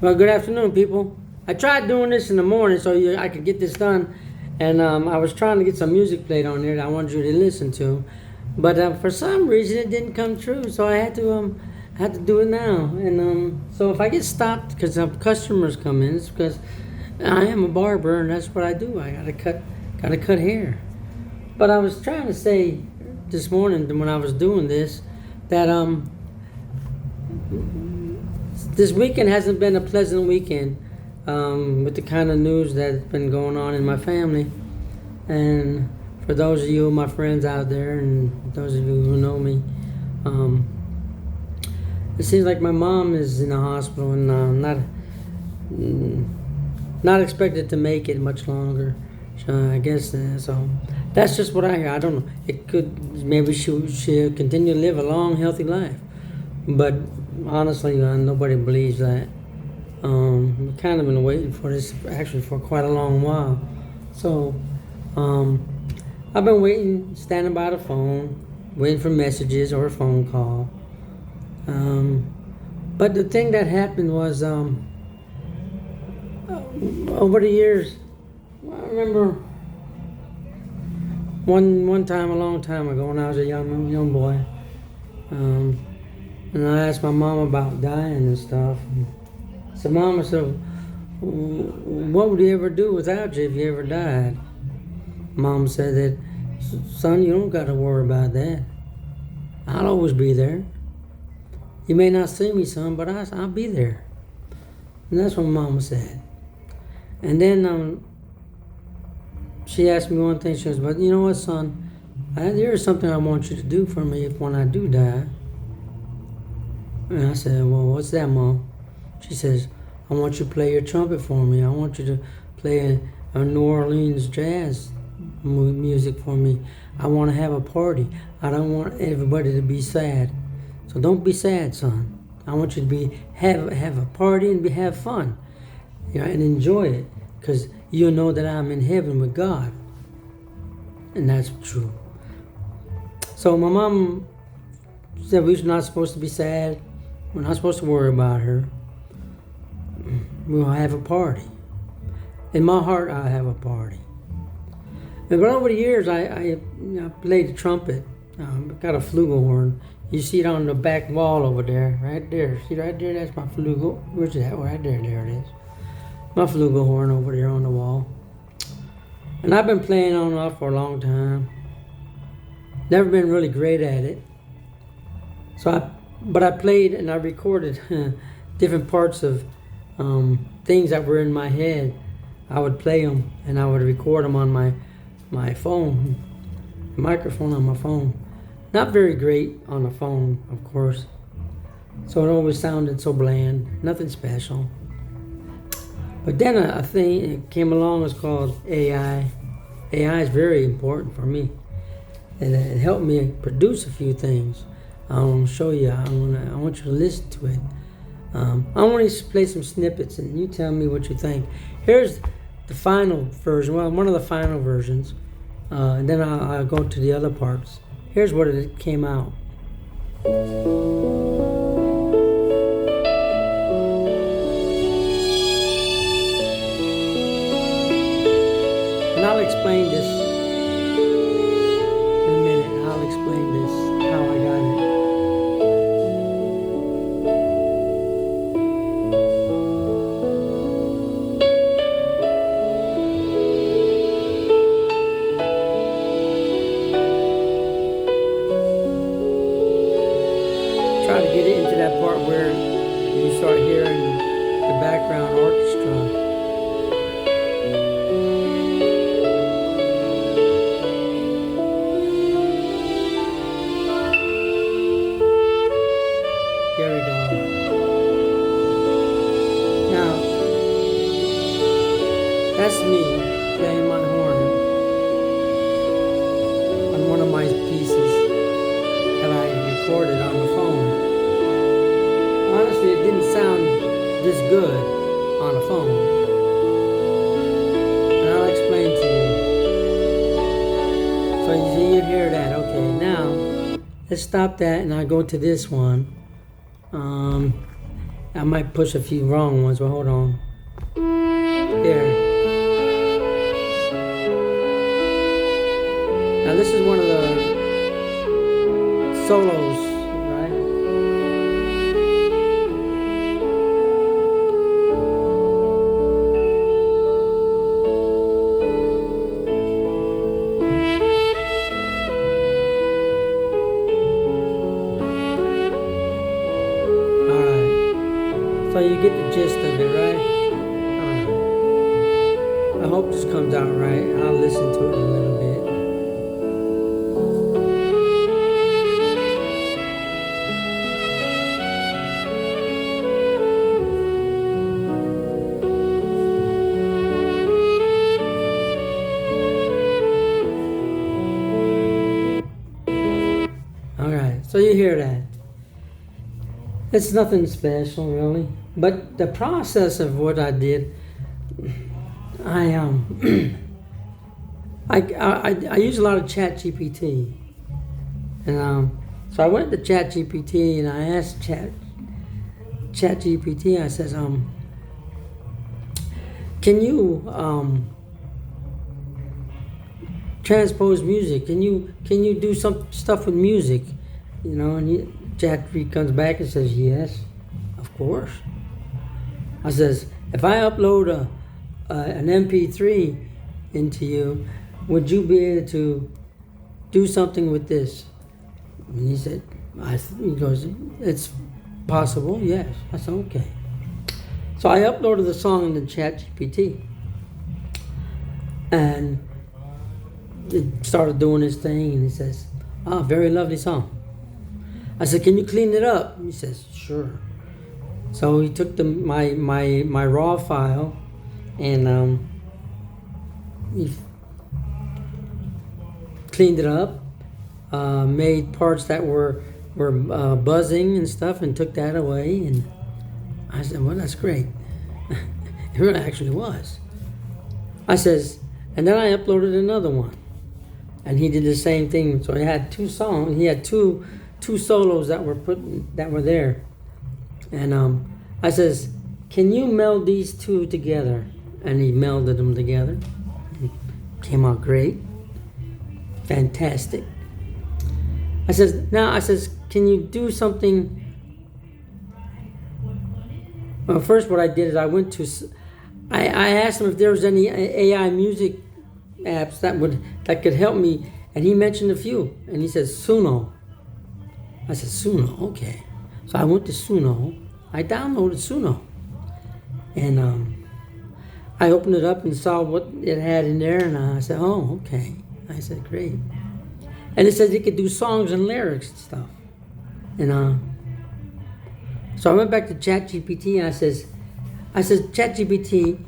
Well, good afternoon, people. I tried doing this in the morning so I could get this done, and I was trying to get some music played on there that I wanted you to listen to, but for some reason it didn't come true, so I had to do it now. And so if I get stopped because customers come in, it's because I am a barber and that's what I do. I gotta cut hair. But I was trying to say this morning when I was doing this that this weekend hasn't been a pleasant weekend with the kind of news that's been going on in my family. And for those of you, my friends out there, and those of you who know me, it seems like my mom is in the hospital and not expected to make it much longer. So I guess so. That's just what I hear. I don't know. It could maybe she'll continue to live a long, healthy life, but honestly, nobody believes that. We've kind of been waiting for this actually for quite a long while. So, I've been waiting, standing by the phone, waiting for messages or a phone call. But the thing that happened was, over the years, I remember one time a long time ago when I was a young boy, and I asked my mom about dying and stuff. So Mama said, what would you ever do without you if you ever died? Mom said that, son, you don't got to worry about that. I'll always be there. You may not see me, son, but I'll be there. And that's what Mama said. And then she asked me one thing. She goes, but you know what, son? There is something I want you to do for me when I do die. And I said, well, what's that, Mom? She says, I want you to play your trumpet for me. I want you to play a New Orleans jazz music for me. I want to have a party. I don't want everybody to be sad. So don't be sad, son. I want you to have a party and have fun, and enjoy it, because you'll know that I'm in heaven with God. And that's true. So my mom said we're not supposed to be sad. We're not supposed to worry about her. We'll have a party. In my heart, I have a party. But over the years, I played the trumpet. Got a flugelhorn. You see it on the back wall over there, right there. See right there? That's my flugel. Where's that? Right there. There it is. My flugelhorn over there on the wall. And I've been playing on and off for a long time. Never been really great at it. But I played and I recorded different parts of things that were in my head. I would play them and I would record them on my phone, microphone on my phone. Not very great on the phone, of course. So it always sounded so bland, nothing special. But then a thing came along, it's called AI. AI is very important for me. And it helped me produce a few things. I'll show you. I want you to listen to it. I want to play some snippets and you tell me what you think. Here's the final version, well, one of the final versions. And then I'll go to the other parts. Here's what it came out. And I'll explain this in a minute. I'll explain this, how I got it. Try to get it into that part where you start hearing the background orchestra. There we go. Now, that's me playing my horn on one of my pieces that I recorded on the phone. Honestly, it didn't sound this good on the phone. And I'll explain to you. So you hear that. Okay, now let's stop that and I'll go to this one. I might push a few wrong ones, but hold on. Here. Now this is one of the solos, right? Alright. So you get the gist of it, right? Alright. I hope this comes out right. I'll listen to it in a little bit. So you hear that. It's nothing special really. But the process of what I did, I I use a lot of ChatGPT. And so I went to ChatGPT and I asked ChatGPT, I says, can you transpose music? Can you do some stuff with music? You know, and ChatGPT comes back and says, yes, of course. I says, if I upload an MP3 into you, would you be able to do something with this? And he said, he goes, it's possible, yes. I said, okay. So I uploaded the song into ChatGPT, and it started doing his thing, and he says, very lovely song. I said, can you clean it up? He says, sure. So he took my raw file and he cleaned it up, made parts that were buzzing and stuff, and took that away. And I said, well, that's great. It really actually was. I says, and then I uploaded another one, and he did the same thing. So he had two songs. He had two solos that were there, and I says, can you meld these two together? And he melded them together. It came out great, fantastic. I says, can you do something? Well, first what I did is I went to, I asked him if there was any AI music apps that could help me, and he mentioned a few, and he says Suno. I said, Suno, okay. So I went to Suno. I downloaded Suno. And I opened it up and saw what it had in there, and I said, oh, okay. I said, great. And it said it could do songs and lyrics and stuff. And so I went back to ChatGPT, and I says, ChatGPT,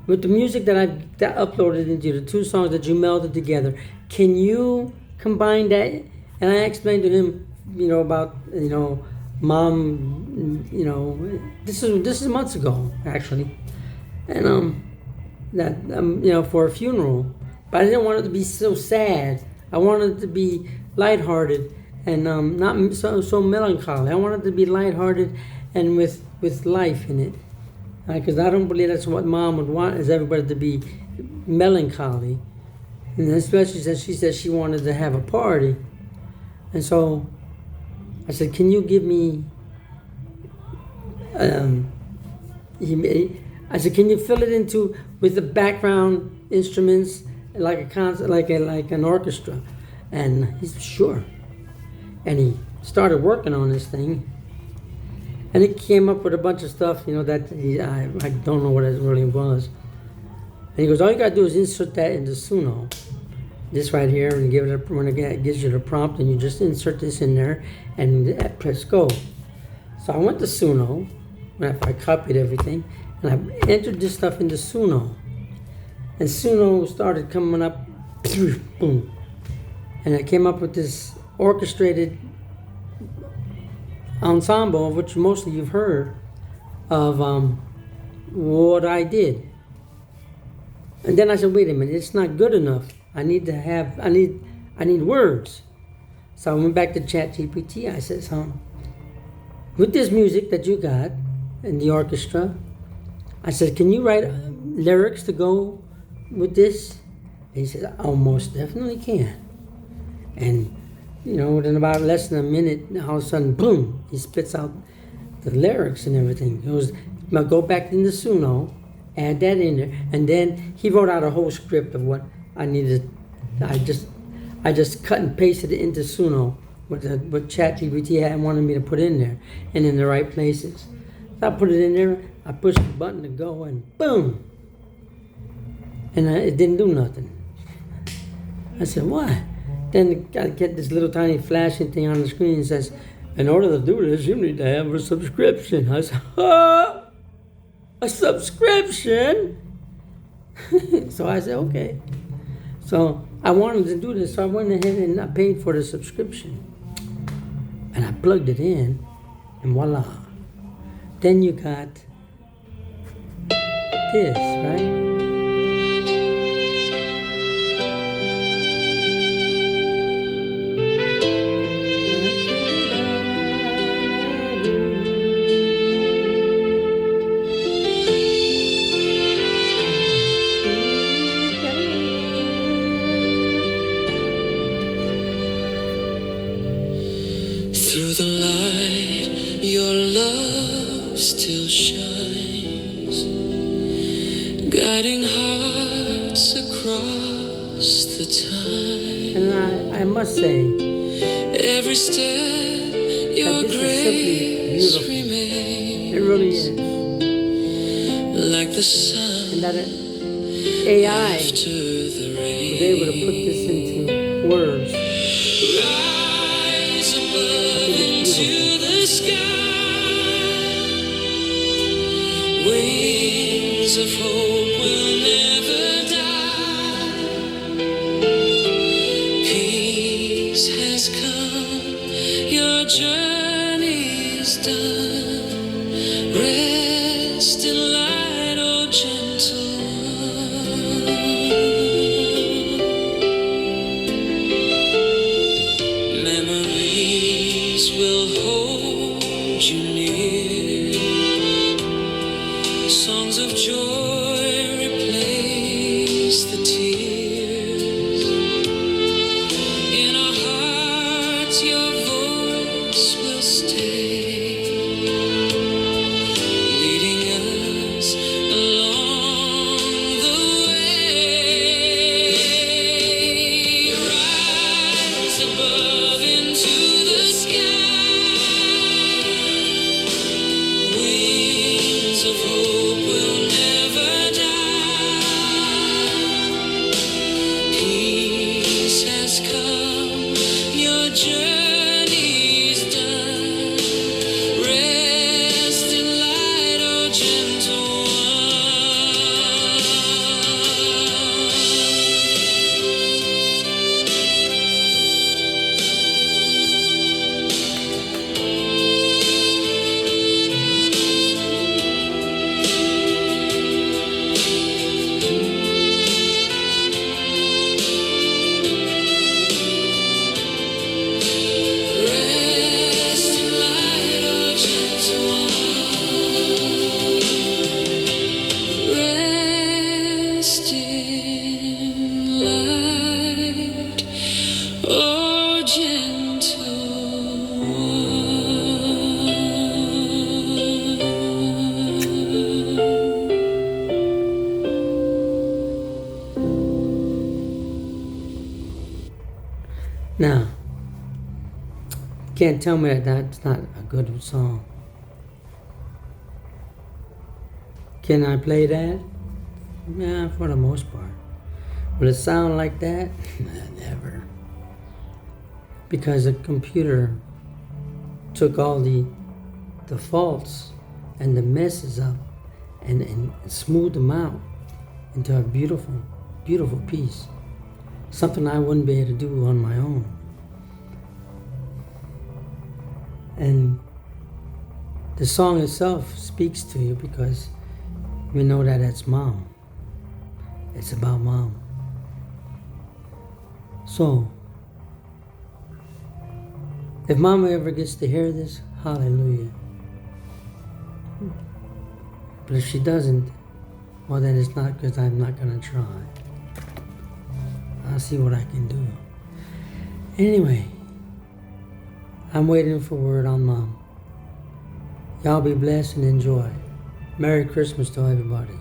with the music that I've uploaded into the two songs that you melded together, can you combine that? And I explained to him, about, mom, this is months ago, actually. And, for a funeral. But I didn't want it to be so sad. I wanted it to be lighthearted and not so melancholy. I wanted it to be lighthearted and with life in it. Because I don't believe that's what mom would want, is everybody to be melancholy. And especially since she said she wanted to have a party. And so I said, can you give me, I said, can you fill it into with the background instruments like a concert, like an orchestra? And he said, sure. And he started working on this thing. And it came up with a bunch of stuff, that I don't know what it really was. And he goes, all you gotta do is insert that into Suno. This right here, and give it when it gives you the prompt, and you just insert this in there and press go. So I went to Suno, I copied everything, and I entered this stuff into Suno. And Suno started coming up, boom. And it came up with this orchestrated ensemble, of which mostly you've heard of what I did. And then I said, wait a minute, it's not good enough. I need words. So I went back to ChatGPT. I says, with this music that you got, in the orchestra. I said, can you write lyrics to go with this? And he said, I most definitely can. And, within about less than a minute, all of a sudden, boom, he spits out the lyrics and everything. He goes, now go back into Suno, add that in there. And then he wrote out a whole script of what I needed. I just cut and pasted it into Suno, what ChatGPT had wanted me to put in there, and in the right places. So I put it in there, I pushed the button to go, and boom! And it didn't do nothing. I said, why? Then I get this little tiny flashing thing on the screen that says, in order to do this, you need to have a subscription. I said, a subscription? So I said, okay. So I wanted to do this, so I went ahead and I paid for the subscription. And I plugged it in, and voila. Then you got this, right? Through the light, your love still shines, guiding hearts across the time. And I must say, every step, your grace remains. It really is. Like the sun. And that AI after the rain. was able to put this into words. Rise above into the sky. Wings of hope will never die. Peace has come, your journey's done. Rest in light, oh gentle one. Memories will hold you near. Songs of joy replace the tears. In our hearts, your voice will stay, leading us along the way. Rise above into the sky. Wings of hope will never die. Peace has come, your journey's done. Rest in light, oh gentle Rest in light, oh gentle one. Rest in light, oh gentle one. Now, can't tell me that that's not a good song. Can I play that? Yeah, for the most part. Will it sound like that? Nah, never. Because the computer took all the faults and the messes up and smoothed them out into a beautiful, beautiful piece. Something I wouldn't be able to do on my own. And the song itself speaks to you because we know that it's mom. It's about mom. So, if mama ever gets to hear this, hallelujah. But if she doesn't, well, then it's not because I'm not going to try. I'll see what I can do. Anyway, I'm waiting for word on Mom. Y'all be blessed and enjoy. Merry Christmas to everybody.